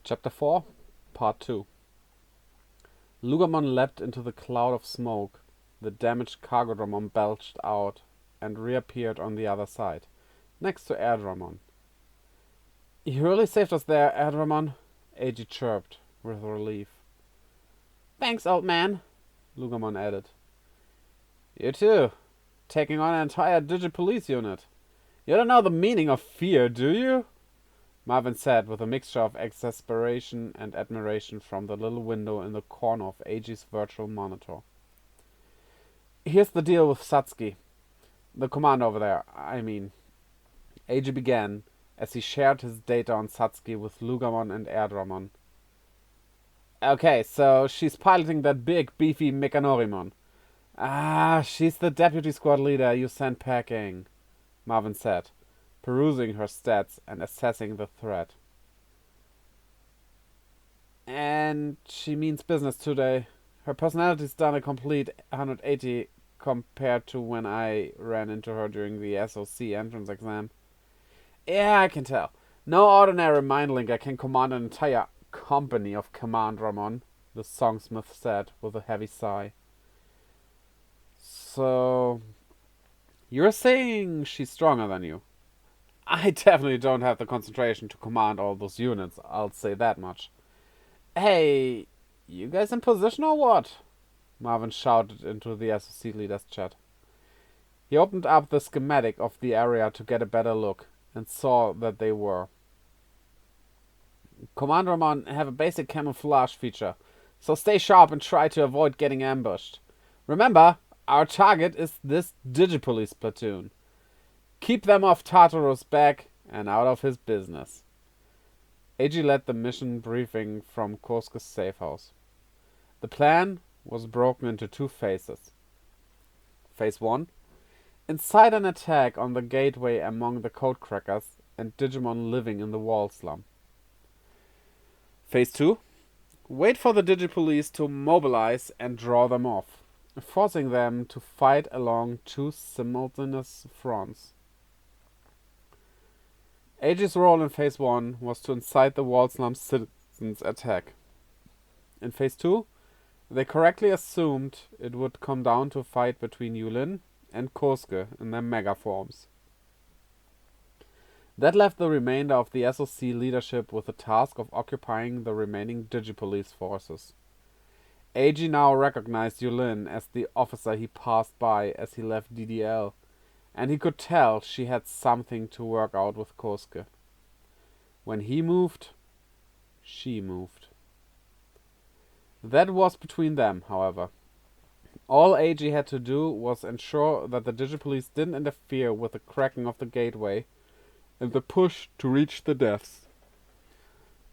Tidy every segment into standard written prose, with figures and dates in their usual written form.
Chapter 4, Part 2. Lugamon leapt into the cloud of smoke the damaged Cargodramon belched out and reappeared on the other side, next to Airdramon. "You really saved us there, Airdramon," Eiji chirped, with relief. "Thanks, old man," Lugamon added. "You too, taking on an entire Digipolice unit. You don't know the meaning of fear, do you?" Marvin said with a mixture of exasperation and admiration from the little window in the corner of Eiji's virtual monitor. "Here's the deal with Satsuki. The commander over there, I mean." Eiji began, as he shared his data on Satsuki with Lugamon and Airdramon. "Okay, so she's piloting that big, beefy Mechanorimon. She's the deputy squad leader you sent packing," Marvin said, perusing her stats and assessing the threat. "And she means business today. Her personality's done a complete 180 compared to when I ran into her during the SOC entrance exam." "Yeah, I can tell. No ordinary mindlinker can command an entire company of Commandramon," the songsmith said with a heavy sigh. "So, you're saying she's stronger than you?" "I definitely don't have the concentration to command all those units, I'll say that much." "Hey, you guys in position or what?" Marvin shouted into the SOC leader's chat. He opened up the schematic of the area to get a better look, and saw that they were. "Commandramon have a basic camouflage feature, so stay sharp and try to avoid getting ambushed. Remember, our target is this Digipolice platoon. Keep them off Tartaro's back and out of his business." Eiji led the mission briefing from Kosuke's safe house. The plan was broken into two phases. Phase 1. Incite an attack on the gateway among the codecrackers and Digimon living in the wall slum. Phase 2. Wait for the Digipolice to mobilize and draw them off, forcing them to fight along two simultaneous fronts. Eiji's role in Phase 1 was to incite the wall slum citizens' attack. In Phase 2, they correctly assumed it would come down to a fight between Yulin and Kosuke in their mega forms. That left the remainder of the SOC leadership with the task of occupying the remaining Digipolice forces. Eiji now recognized Yulin as the officer he passed by as he left DDL, and he could tell she had something to work out with Kosuke. When he moved, she moved. That was between them, however. All Eiji had to do was ensure that the Digipolice didn't interfere with the cracking of the gateway and the push to reach the depths.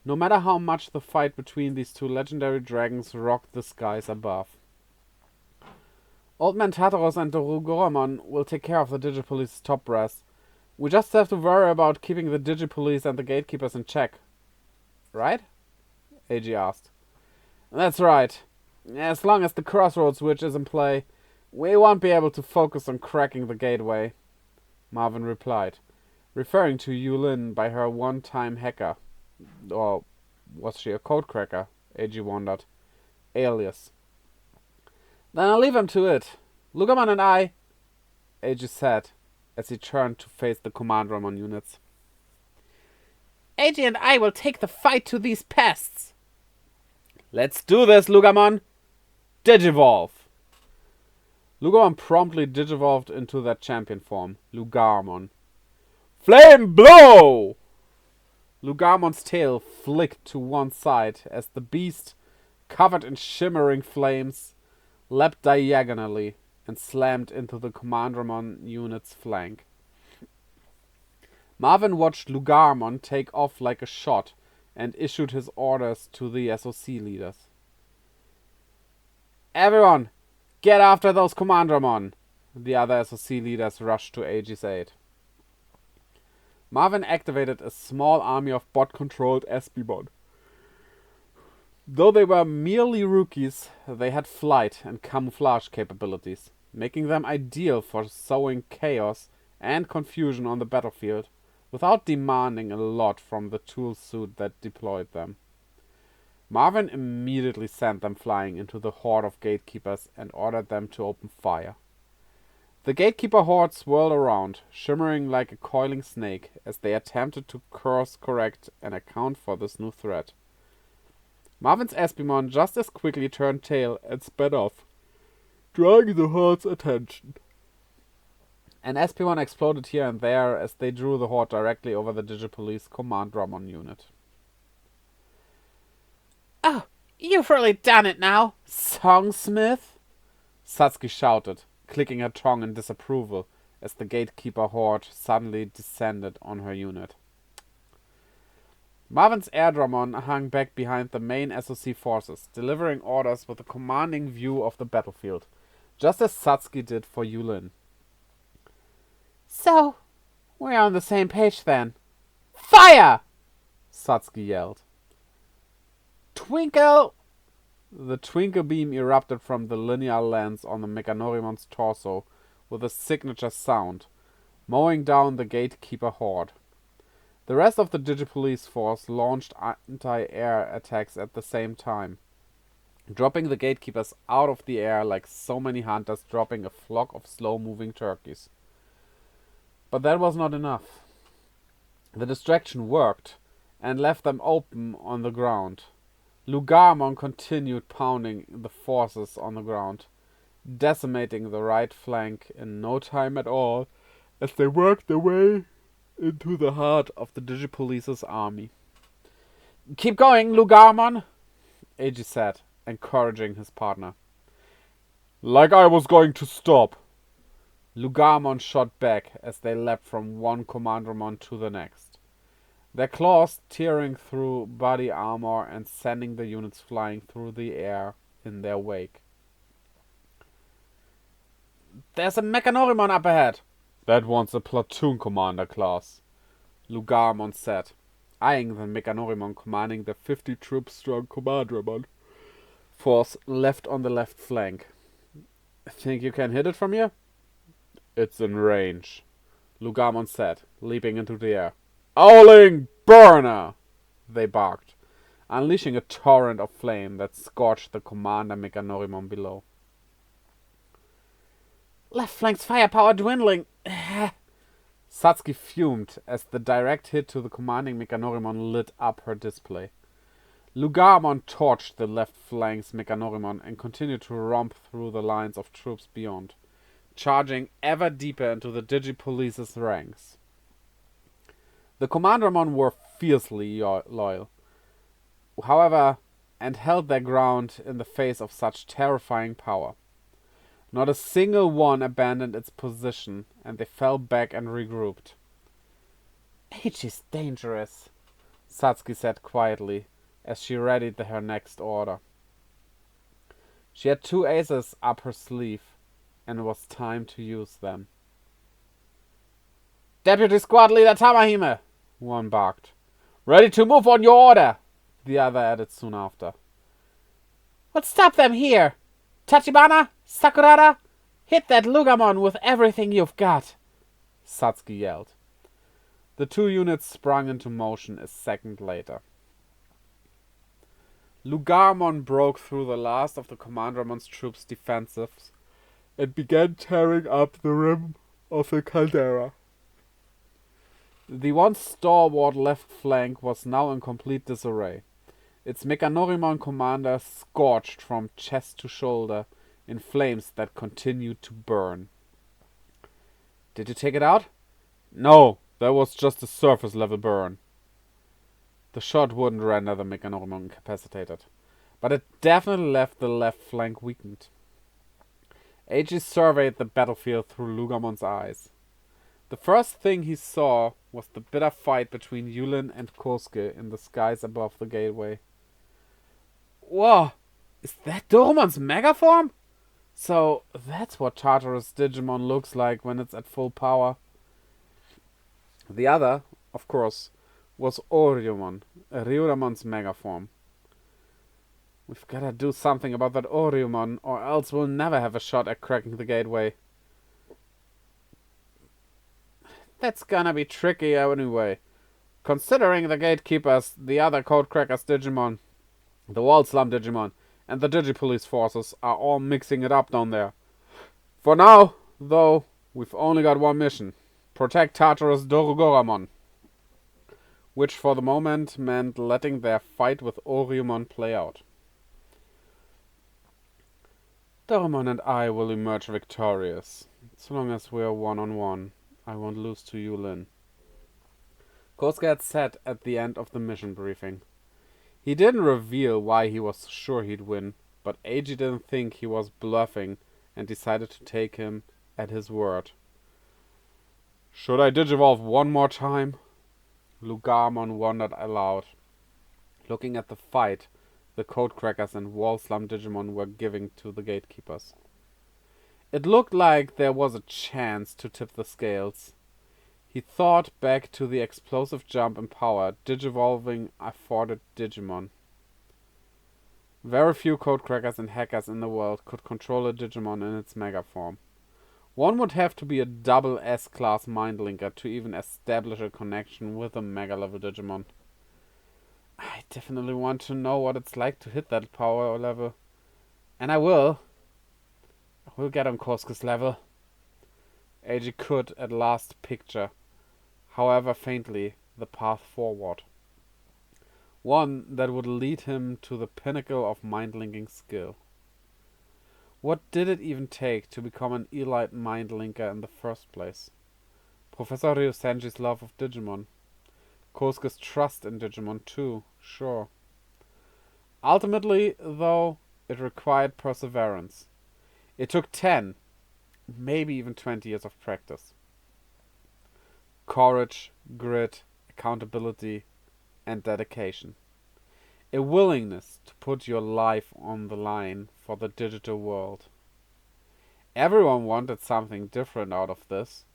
No matter how much the fight between these two legendary dragons rocked the skies above. Old Man Tartaros and Dorugoramon will take care of the Digipolice's top brass. We just have to worry about keeping the Digipolice and the gatekeepers in check. Right? Eiji asked. "That's right. As long as the crossroads switch is in play, we won't be able to focus on cracking the gateway," Marvin replied, referring to Yulin by her one-time hacker. Or was she a codecracker? Eiji wondered. Alias. "Then I'll leave him to it. Lugamon and I," Eiji said, as he turned to face the Commandramon units. "Eiji and I will take the fight to these pests." "Let's do this, Lugamon! Digivolve!" Lugamon promptly digivolved into their champion form, Lugarmon. "Flame blow!" Lugarmon's tail flicked to one side as the beast, covered in shimmering flames, leapt diagonally and slammed into the Commandramon unit's flank. Marvin watched Lugarmon take off like a shot and issued his orders to the SOC leaders. "Everyone, get after those Commandramon!" The other SOC leaders rushed to Eiji's aid. Marvin activated a small army of bot-controlled SB-bot. Though they were merely rookies, they had flight and camouflage capabilities, making them ideal for sowing chaos and confusion on the battlefield without demanding a lot from the tool suit that deployed them. Marvin immediately sent them flying into the horde of gatekeepers and ordered them to open fire. The gatekeeper horde swirled around, shimmering like a coiling snake, as they attempted to course correct and account for this new threat. Marvin's Espimon just as quickly turned tail and sped off, drawing the horde's attention. An Espimon exploded here and there as they drew the horde directly over the Digipolice Command Dramon unit. "Oh, you've really done it now, Songsmith!" Satsuki shouted, clicking her tongue in disapproval as the gatekeeper horde suddenly descended on her unit. Marvin's Air Dramon hung back behind the main SOC forces, delivering orders with a commanding view of the battlefield, just as Satsuki did for Yulin. "So, we're on the same page then. Fire!" Satsuki yelled. "Twinkle!" The twinkle beam erupted from the linear lens on the Mechanorimon's torso with a signature sound, mowing down the gatekeeper horde. The rest of the Digipolice force launched anti-air attacks at the same time, dropping the gatekeepers out of the air like so many hunters dropping a flock of slow-moving turkeys. But that was not enough. The distraction worked and left them open on the ground. Lugarmon continued pounding the forces on the ground, decimating the right flank in no time at all as they worked their way into the heart of the Digipolice's army. "Keep going, Lugarmon," Eiji said, encouraging his partner. Like I was going to stop. Lugarmon shot back as they leapt from one Commandramon to the next, their claws tearing through body armor and sending the units flying through the air in their wake. "There's a Mechanorimon up ahead." That one's a platoon commander class, Lugarmon said, eyeing the Mechanorimon commanding the 50-troop-strong Commandramon force left on the left flank. Think you can hit it from here? It's in range, Lugarmon said, leaping into the air. Owling burner! They barked, unleashing a torrent of flame that scorched the commander Mechanorimon below. "Left flank's firepower dwindling." Satsuki fumed as the direct hit to the commanding Mechanorimon lit up her display. Lugarmon torched the left flank's Mechanorimon and continued to romp through the lines of troops beyond, charging ever deeper into the Digipolice's ranks. The Commandramon were fiercely loyal, however, and held their ground in the face of such terrifying power. Not a single one abandoned its position, and they fell back and regrouped. "Eiji's dangerous," Satsuki said quietly, as she readied her next order. She had 2 aces up her sleeve, and it was time to use them. "Deputy Squad Leader Tamahime," one barked. "Ready to move on your order," the other added soon after. "Let's stop them here. Tachibana, Sakurada, hit that Lugamon with everything you've got," Satsuki yelled. The 2 units sprung into motion a second later. Lugarmon broke through the last of the Commandramon's troops' defensives and began tearing up the rim of the caldera. The once stalwart left flank was now in complete disarray, its Mechanorimon commander scorched from chest to shoulder in flames that continued to burn. Did you take it out? No, that was just a surface level burn. The shot wouldn't render the Mechanorimon incapacitated, but it definitely left the left flank weakened. Eiji surveyed the battlefield through Lugarmon's eyes. The first thing he saw was the bitter fight between Yulin and Kosuke in the skies above the gateway. "Whoa, is that Dorumon's megaform? So that's what Tartarus Digimon looks like when it's at full power." The other, of course, was Oriomon, Ryudamon's megaform. We've gotta do something about that Oriomon, or else we'll never have a shot at cracking the gateway. That's gonna be tricky anyway, considering the gatekeepers, the other codecrackers Digimon, The Wall Slum Digimon and the Digipolice forces are all mixing it up down there. For now, though, we've only got one mission. Protect Tartarus Dorugoramon. Which for the moment meant letting their fight with Oriumon play out. Dorumon and I will emerge victorious. So long as we're one-on-one, I won't lose to Yulin. Kosuke had said at the end of the mission briefing. He didn't reveal why he was sure he'd win, but Eiji didn't think he was bluffing and decided to take him at his word. Should I digivolve one more time? Lugamon wondered aloud, looking at the fight the Codecrackers and Wall Slum Digimon were giving to the gatekeepers. It looked like there was a chance to tip the scales. He thought back to the explosive jump in power digivolving afforded Digimon. Very few codecrackers and hackers in the world could control a Digimon in its mega form. One would have to be a double S-class mindlinker to even establish a connection with a mega-level Digimon. I definitely want to know what it's like to hit that power level. And I will. I will get on Kosuke's level. Eiji could at last picture, however faintly, the path forward. One that would lead him to the pinnacle of mind-linking skill. What did it even take to become an elite mind-linker in the first place? Professor Ryusenji's love of Digimon. Kosuke's trust in Digimon too, sure. Ultimately, though, it required perseverance. It took 10, maybe even 20 years of practice. Courage, grit, accountability, and dedication. A willingness to put your life on the line for the digital world. Everyone wanted something different out of this.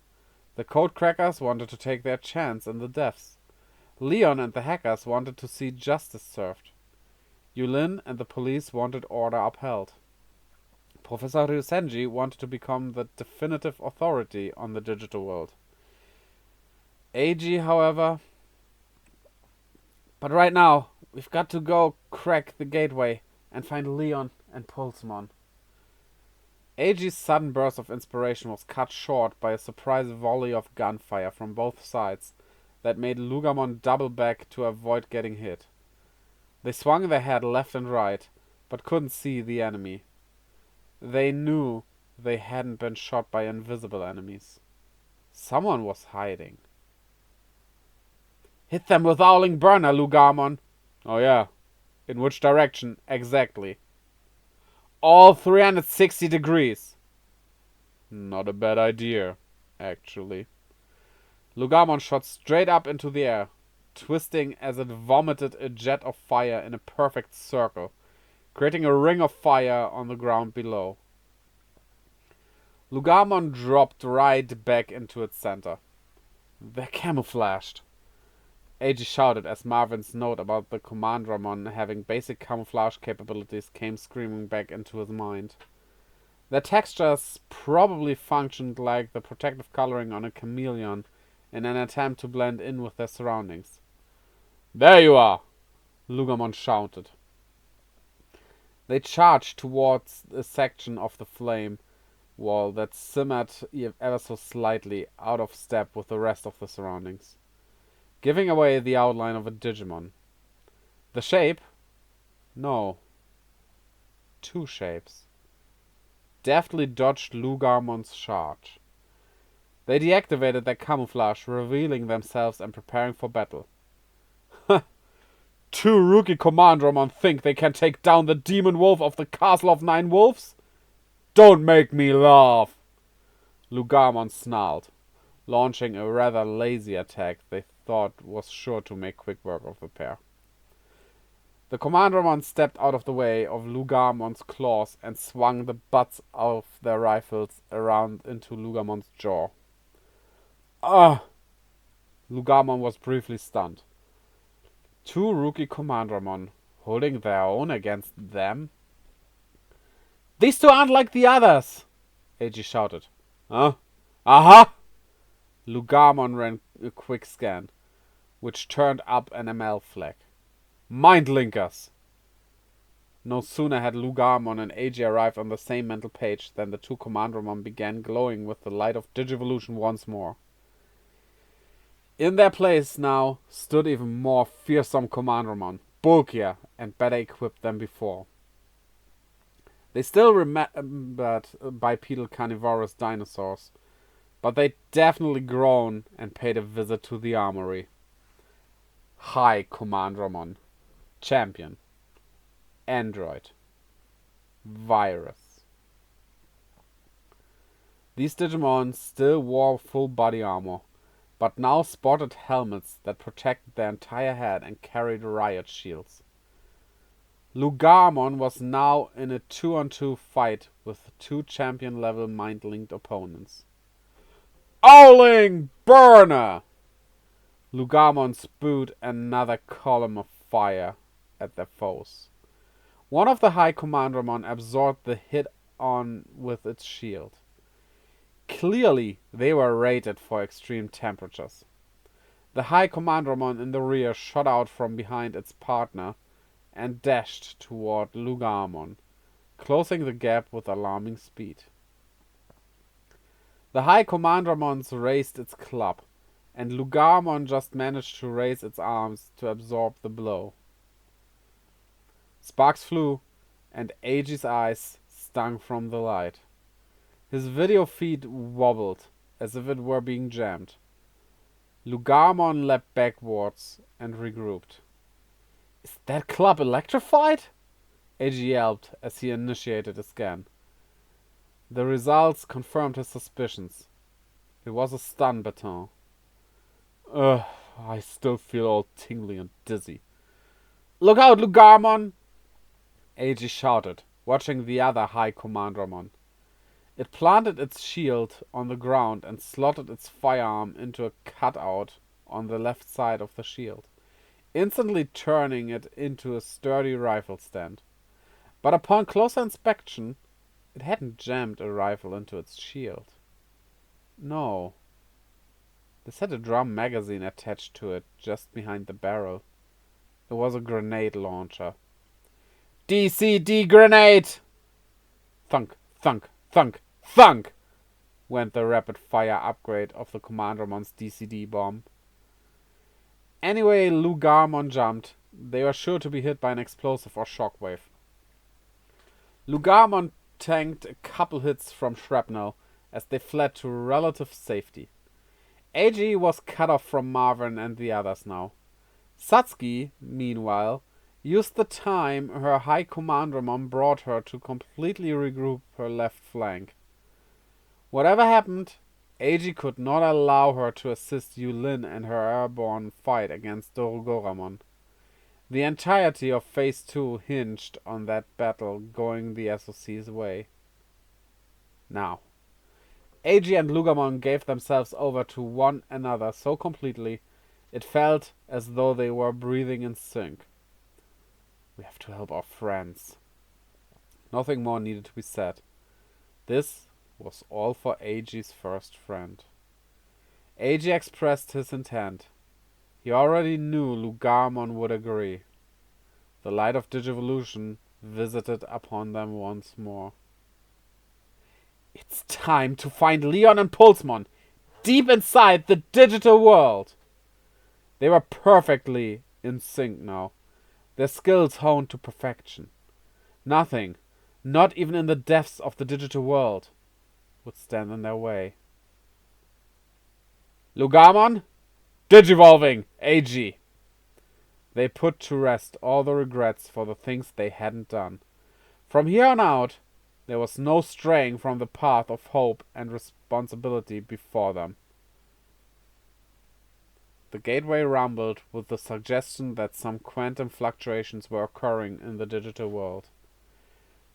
The Codecrackers wanted to take their chance in the depths. Leon and the hackers wanted to see justice served. Yulin and the police wanted order upheld. Professor Ryusenji wanted to become the definitive authority on the digital world. Eiji, however... But right now, we've got to go crack the gateway and find Leon and Pulsemon. Eiji's sudden burst of inspiration was cut short by a surprise volley of gunfire from both sides that made Lugamon double back to avoid getting hit. They swung their head left and right, but couldn't see the enemy. They knew they hadn't been shot by invisible enemies. Someone was hiding. Hit them with Owling Burner, Lugamon. Oh yeah. In which direction exactly? All 360 degrees. Not a bad idea, actually. Lugamon shot straight up into the air, twisting as it vomited a jet of fire in a perfect circle, creating a ring of fire on the ground below. Lugamon dropped right back into its center. They're camouflaged. Eiji shouted as Marvin's note about the Commandramon having basic camouflage capabilities came screaming back into his mind. Their textures probably functioned like the protective coloring on a chameleon in an attempt to blend in with their surroundings. There you are! Lugamon shouted. They charged towards a section of the flame wall that simmered ever so slightly out of step with the rest of the surroundings, giving away the outline of a Digimon. The shape? No. Two shapes. Deftly dodged Lugamon's charge. They deactivated their camouflage, revealing themselves and preparing for battle. Two rookie Commandramon think they can take down the demon wolf of the Castle of Nine Wolves? Don't make me laugh! Lugamon snarled, launching a rather lazy attack they thought was sure to make quick work of the pair. The Commandramon stepped out of the way of Lugamon's claws and swung the butts of their rifles around into Lugamon's jaw. Ah! Lugamon was briefly stunned. Two rookie Commandramon holding their own against them? These two aren't like the others! Eiji shouted. Huh? Aha! Lugamon ran a quick scan, which turned up an ML flag. Mind linkers! No sooner had Lugarmon and Ag arrived on the same mental page than the two Commandromon began glowing with the light of Digivolution once more. In their place now stood even more fearsome Commandromon, bulkier and better equipped than before. They still remembered bipedal carnivorous dinosaurs, but they definitely grown and paid a visit to the armory. Hi, Commandromon. Champion. Android. Virus. These Digimon still wore full body armor, but now sported helmets that protected their entire head and carried riot shields. Lugarmon was now in a 2-on-2 fight with two champion-level mind-linked opponents. Owling Burner! Lugarmon spewed another column of fire at their foes. One of the High Commandromon absorbed the hit on with its shield. Clearly, they were rated for extreme temperatures. The High Commandromon in the rear shot out from behind its partner and dashed toward Lugarmon, closing the gap with alarming speed. The High Commandromon raised its club, and Lugarmon just managed to raise its arms to absorb the blow. Sparks flew, and Age's eyes stung from the light. His video feed wobbled, as if it were being jammed. Lugarmon leapt backwards and regrouped. "Is that club electrified?" Age yelped as he initiated a scan. The results confirmed his suspicions. It was a stun baton. Ugh, I still feel all tingly and dizzy. "Look out, Lugarmon!" Age shouted, watching the other High Commandromon. It planted its shield on the ground and slotted its firearm into a cutout on the left side of the shield, instantly turning it into a sturdy rifle stand. But upon closer inspection, it hadn't jammed a rifle into its shield. No. This had a drum magazine attached to it just behind the barrel. It was a grenade launcher. "DCD grenade!" Thunk, thunk, thunk, thunk! Went the rapid-fire upgrade of the Commandromon's DCD bomb. Anyway Lugarmon jumped, they were sure to be hit by an explosive or shockwave. Lugarmon tanked a couple hits from shrapnel as they fled to relative safety. Ag was cut off from Marvin and the others now. Satsuki, meanwhile, used the time her High Commandromon brought her to completely regroup her left flank. Whatever happened, Ag could not allow her to assist Yulin in her airborne fight against Dorogoramon. The entirety of Phase 2 hinged on that battle going the SOC's way. Now, Ag and Lugarmon gave themselves over to one another so completely, it felt as though they were breathing in sync. We have to help our friends. Nothing more needed to be said. This was all for Ag's first friend. Ag expressed his intent. He already knew Lugarmon would agree. The light of Digivolution visited upon them once more. It's time to find Leon and Pulsemon, deep inside the digital world. They were perfectly in sync now, their skills honed to perfection. Nothing, not even in the depths of the digital world, would stand in their way. Lugarmon, Digivolving, AG. They put to rest all the regrets for the things they hadn't done. From here on out, there was no straying from the path of hope and responsibility before them. The gateway rumbled with the suggestion that some quantum fluctuations were occurring in the digital world.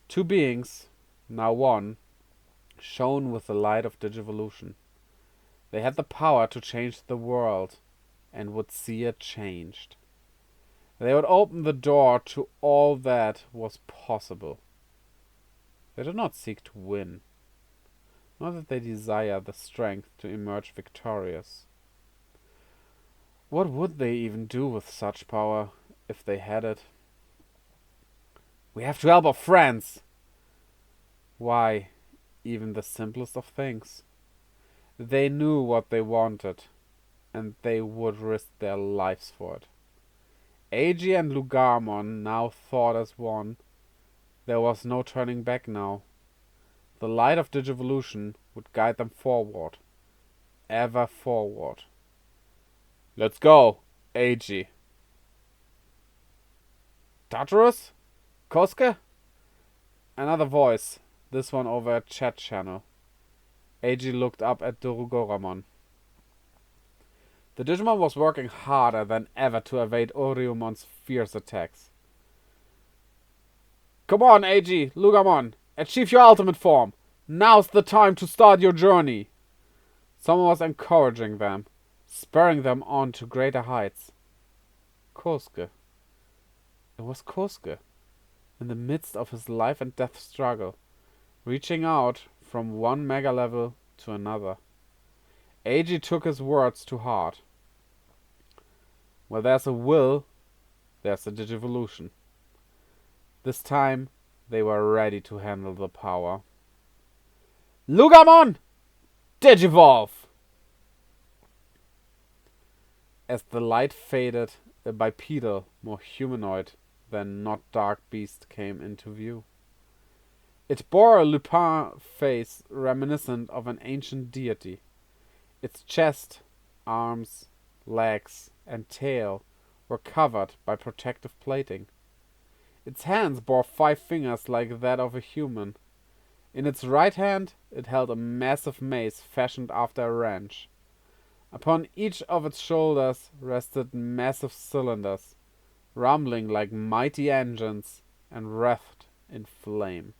Two beings, now one, shone with the light of Digivolution. They had the power to change the world, and would see it changed. They would open the door to all that was possible. They did not seek to win, nor did they desire the strength to emerge victorious. What would they even do with such power, if they had it? We have to help our friends. Why, even the simplest of things. They knew what they wanted, and they would risk their lives for it. Agi and Lugarmon now thought as one. There was no turning back now. The light of Digivolution would guide them forward. Ever forward. Let's go, Agi. Tartarus? Kosuke? Another voice, this one over a chat channel. Agi looked up at Dorugoramon. The Digimon was working harder than ever to evade Oriumon's fierce attacks. Come on, Agi, Lugamon, achieve your ultimate form. Now's the time to start your journey. Someone was encouraging them, spurring them on to greater heights. Kosuke. It was Kosuke, in the midst of his life and death struggle, reaching out from one mega level to another. Agi took his words to heart. Where there's a will, there's a Digivolution. This time, they were ready to handle the power. Lugamon! Digivolve! As the light faded, a bipedal, more humanoid than not dark beast came into view. It bore a lupin face reminiscent of an ancient deity. Its chest, arms, legs, and tail were covered by protective plating. Its hands bore 5 fingers like that of a human. In its right hand, it held a massive mace fashioned after a wrench. Upon each of its shoulders rested massive cylinders, rumbling like mighty engines and wreathed in flame.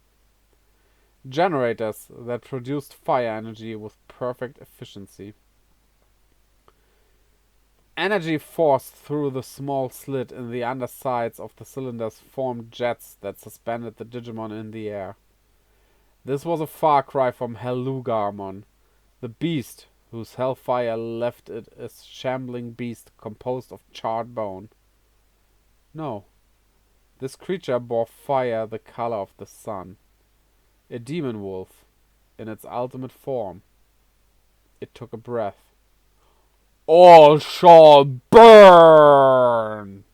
Generators that produced fire energy with perfect efficiency. Energy forced through the small slit in the undersides of the cylinders formed jets that suspended the Digimon in the air. This was a far cry from Hellugarmon, the beast whose hellfire left it a shambling beast composed of charred bone. No, this creature bore fire the color of the sun. A demon wolf, in its ultimate form. It took a breath. All shall burn!